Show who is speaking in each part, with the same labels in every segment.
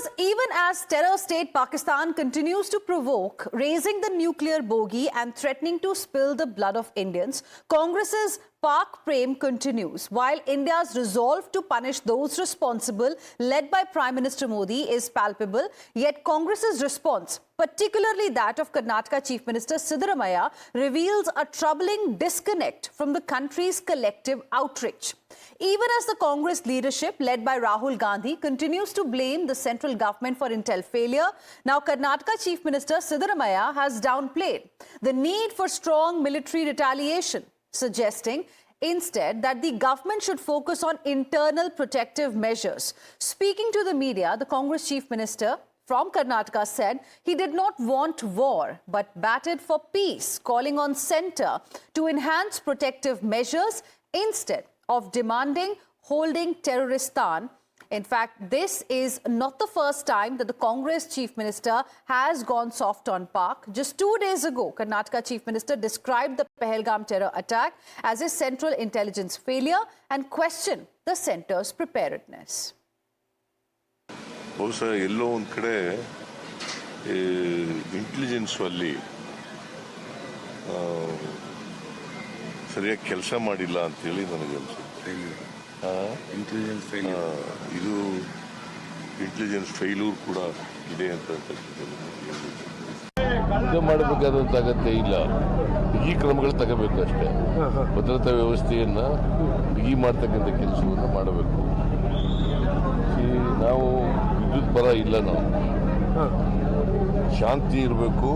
Speaker 1: Because even as terror state Pakistan continues to provoke, raising the nuclear bogey and threatening to spill the blood of Indians, Congress's Pak Prem continues. While India's resolve to punish those responsible, led by Prime Minister Modi, is palpable, yet Congress's response, particularly that of Karnataka Chief Minister Siddaramaiah, reveals a troubling disconnect from the country's collective outrage. Even as the Congress leadership, led by Rahul Gandhi, continues to blame the central government for intel failure, now Karnataka Chief Minister Siddaramaiah has downplayed the need for strong military retaliation, suggesting instead that the government should focus on internal protective measures. Speaking to the media, the Congress Chief Minister from Karnataka said he did not want war but batted for peace, calling on centre to enhance protective measures instead of demanding holding Terroristan. In fact, this is not the first time that the Congress Chief Minister has gone soft on Pak. Just 2 days ago, Karnataka Chief Minister described the Pahalgam terror attack as a central intelligence failure and questioned the centre's preparedness.
Speaker 2: ಬಹುಶಃ ಎಲ್ಲೋ ಒಂದು ಕಡೆ intelligence ಅಲ್ಲಿ ಸರಿಯಾಗಿ ಕೆಲಸ ಮಾಡಿಲ್ಲ ಅಂತೇಳಿ ನನಗೆ ಅನಿಸುತ್ತೆ. ಇದು ಇಂಟೆಲಿಜೆನ್ಸ್ ಫೇಲ್ಯೂರ್ ಕೂಡ ಇದೆ ಅಂತ ಮಾಡಬೇಕಾದಂತ ಅಗತ್ಯ ಇಲ್ಲ. ಬಿಗಿ ಕ್ರಮಗಳು ತಗೋಬೇಕಷ್ಟೇ. ಭದ್ರತಾ ವ್ಯವಸ್ಥೆಯನ್ನ ಬಿಗಿ ಮಾಡ್ತಕ್ಕಂಥ ಕೆಲಸವನ್ನು ಮಾಡಬೇಕು. ನಾವು ವಿದ್ಯುತ್ ಪರ ಇಲ್ಲ, ನಾವು ಶಾಂತಿ ಇರಬೇಕು,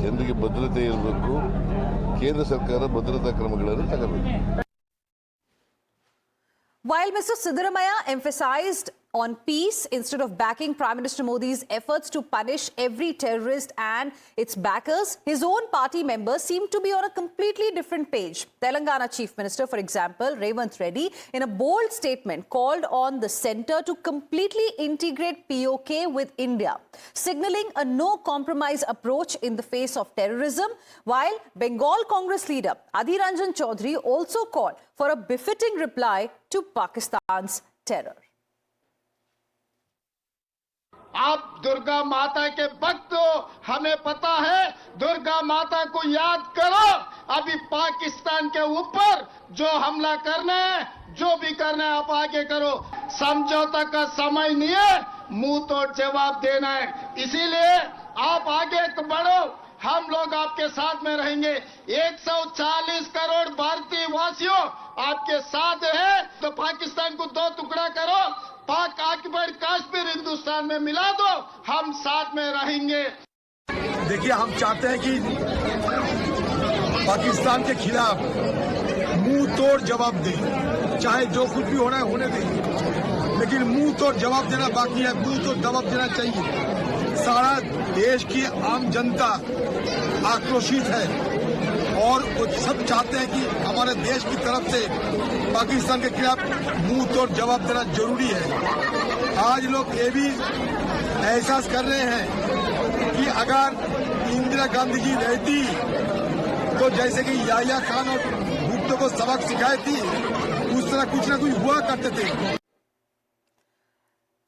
Speaker 2: ಜನರಿಗೆ ಭದ್ರತೆ ಇರಬೇಕು, ಕೇಂದ್ರ ಸರ್ಕಾರ ಭದ್ರತಾ ಕ್ರಮಗಳನ್ನು ತಗೋಬೇಕು.
Speaker 1: While Mr. Siddaramaiah emphasized on peace instead of backing Prime Minister Modi's efforts to punish every terrorist and its backers, his own party members seem to be on a completely different page. Telangana Chief Minister, for example, Revanth Reddy, in a bold statement, called on the centre to completely integrate POK with India, signalling a no-compromise approach in the face of terrorism, while Bengal Congress leader Adhir Ranjan Chaudhary also called for a befitting reply to Pakistan's terror.
Speaker 3: आप दुर्गा माता के भक्त हो, हमें पता है, दुर्गा माता को याद करो. अभी पाकिस्तान के ऊपर जो हमला करना है, जो भी करना है, आप आगे करो. समझौता का समय नहीं है, मुंह तोड़ जवाब देना है. इसीलिए आप आगे बढ़ो, हम लोग आपके साथ में रहेंगे. 140 करोड़ भारतीय वासियों आपके साथ है. तो पाकिस्तान को दो टुकड़ा करो, पाक ऑक्युपाइड कश्मीर हिंदुस्तान में मिला दो, हम साथ में रहेंगे.
Speaker 4: देखिए, हम चाहते हैं कि पाकिस्तान के खिलाफ मुंह तोड़ जवाब दें, चाहे जो कुछ भी होना है होने दें, लेकिन मुंह तोड़ जवाब देना बाकी है. मुंह तोड़ जवाब देना चाहिए. सारा देश की आम जनता आक्रोशित है और वो सब चाहते हैं कि हमारे देश की तरफ से पाकिस्तान के खिलाफ मुंह तोड़ जवाब देना जरूरी है. आज लोग ये भी एहसास कर रहे हैं कि अगर इंदिरा गांधी जी रहती तो जैसे कि याहिया खान और भुट्टो को सबक सिखाई थी, उस तरह कुछ न कुछ हुआ करते थे.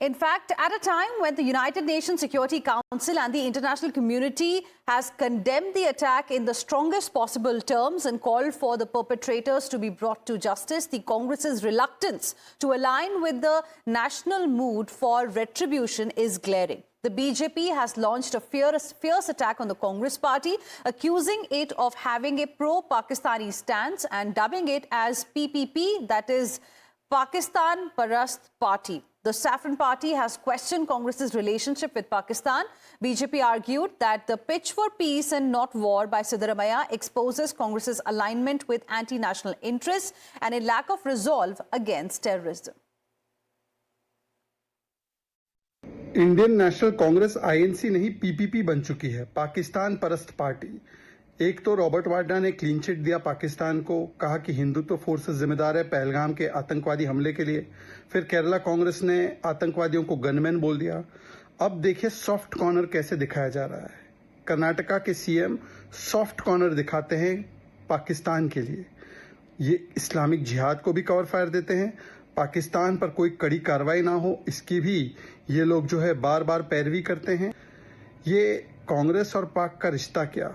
Speaker 1: In fact, at a time when the United Nations Security Council and the international community has condemned the attack in the strongest possible terms and called for the perpetrators to be brought to justice, the Congress's reluctance to align with the national mood for retribution is glaring. The BJP has launched a fierce attack on the Congress party, accusing it of having a pro-Pakistani stance and dubbing it as PPP, that is Pakistan Parast Party. The Saffron Party has questioned Congress's relationship with Pakistan. BJP argued that the pitch for peace and not war by Siddaramaiah exposes Congress's alignment with anti-national interests and a lack of resolve against terrorism.
Speaker 5: Indian national Congress INC नहीं PPP बन चुकी है, पाकिस्तान परस्त party. एक तो Robert Vadra ने clean chit दिया पाकिस्तान को, कहा कि हिंदुत्व फोर्सेस जिम्मेदार है पहलगाम के आतंकवादी हमले के लिए. फिर केरला कांग्रेस ने आतंकवादियों को गनमैन बोल दिया. अब देखिए सॉफ्ट कॉर्नर कैसे दिखाया जा रहा है. कर्नाटका के सीएम सॉफ्ट कॉर्नर दिखाते हैं पाकिस्तान के लिए. ये इस्लामिक जिहाद को भी कवर फायर देते हैं, पाकिस्तान पर कोई कड़ी कार्रवाई ना हो, इसकी भी ये लोग जो है बार बार पैरवी करते हैं। ये कांग्रेस और पाक का रिश्ता क्या?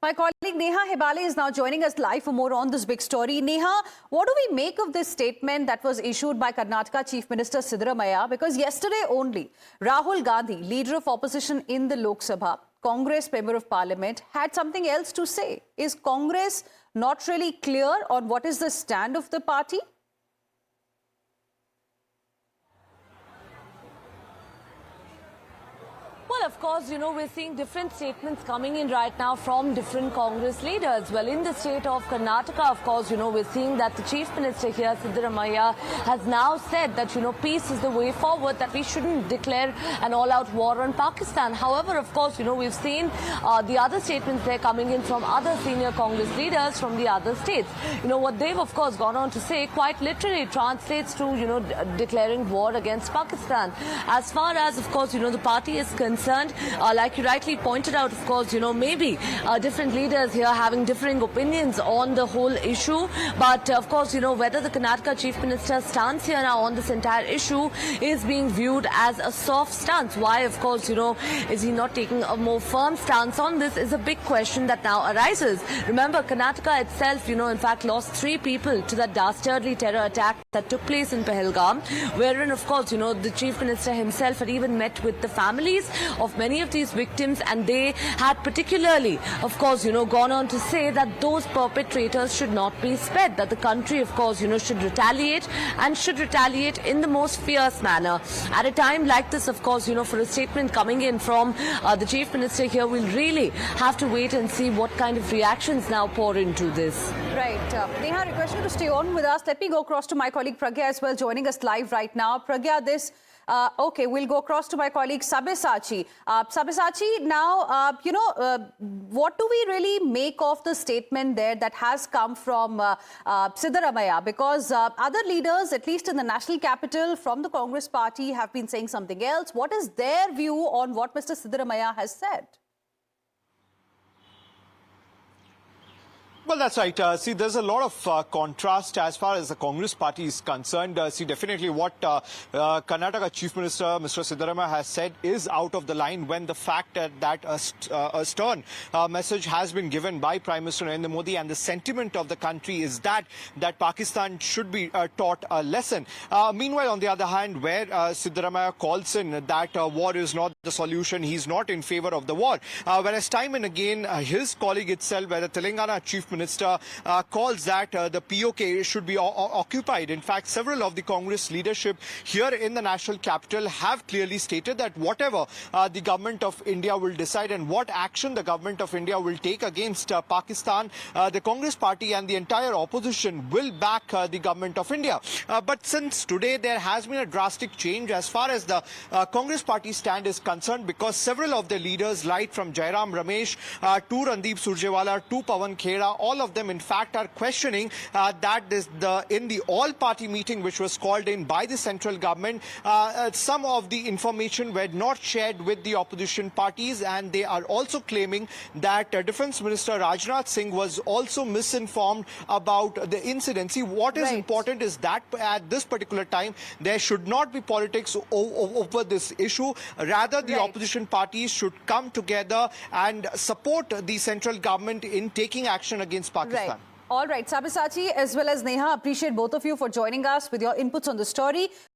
Speaker 1: My colleague Neha Hebale is now joining us live for more on this big story. Neha, what do we make of this statement that was issued by Karnataka Chief Minister Siddaramaiah? Because yesterday only, Rahul Gandhi, leader of opposition in the Lok Sabha, Congress Member of Parliament, had something else to say. Is Congress not really clear on what is the stand of the party?
Speaker 6: Well, of course, we're seeing different statements coming in right now from different Congress leaders. Well, in the state of Karnataka, of course, we're seeing that the Chief Minister here, Siddaramaiah, has now said that, peace is the way forward, that we shouldn't declare an all-out war on Pakistan. However, of course, we've seen the other statements there coming in from other senior Congress leaders from the other states. What they've, of course, gone on to say quite literally translates to, declaring war against Pakistan. As far as, of course, the party is concerned, like you rightly pointed out, of course, maybe different leaders here having differing opinions on the whole issue. But, of course, whether the Karnataka Chief Minister's stance here now on this entire issue is being viewed as a soft stance. Why, of course, is he not taking a more firm stance on this is a big question that now arises. Remember, Karnataka itself, in fact, lost 3 people to that dastardly terror attack that took place in Pahalgam, wherein, of course, the Chief Minister himself had even met with the families of many of these victims, and they had particularly, of course, gone on to say that those perpetrators should not be spared, that the country, of course, should retaliate and should retaliate in the most fierce manner. At a time like this, of course, for a statement coming in from the Chief Minister here, we'll really have to wait and see what kind of reactions now pour into this.
Speaker 1: Right. Neha, I request you to stay on with us. Let me go across to my colleague Pragya as well, joining us live right now. Pragya, this... okay, we'll go across to my colleague Sabyasachi. Sabyasachi, now, what do we really make of the statement there that has come from Siddaramaiah? Because other leaders, at least in the national capital from the Congress party, have been saying something else. What is their view on what Mr. Siddaramaiah has said?
Speaker 7: Well, that's right. See, there's a lot of contrast as far as the Congress party is concerned. See, definitely what Karnataka Chief Minister, Mr. Siddaramaiah, has said is out of the line when the fact that a stern message has been given by Prime Minister Narendra Modi, and the sentiment of the country is that Pakistan should be taught a lesson. Meanwhile, on the other hand, where Siddaramaiah calls in that war is not the solution, he's not in favor of the war. Whereas time and again, his colleague itself, where the Telangana Chief Minister calls that the POK should be occupied. In fact, several of the Congress leadership here in the national capital have clearly stated that whatever the government of India will decide and what action the government of India will take against Pakistan, the Congress party and the entire opposition will back the government of India. But since today there has been a drastic change as far as the Congress party stand is concerned, because several of the leaders, right from Jairam Ramesh to Randeep Surjewala to Pawan Khera, all of them in fact are questioning that in the all-party meeting which was called in by the central government, some of the information were not shared with the opposition parties, and they are also claiming that Defence Minister Rajnath Singh was also misinformed about the incident. See, what is important is that at this particular time there should not be politics over this issue. Rather, the opposition parties should come together and support the central government in taking action against Pakistan.
Speaker 1: Right. All right, Sabyasachi as well as Neha, appreciate both of you for joining us with your inputs on the story.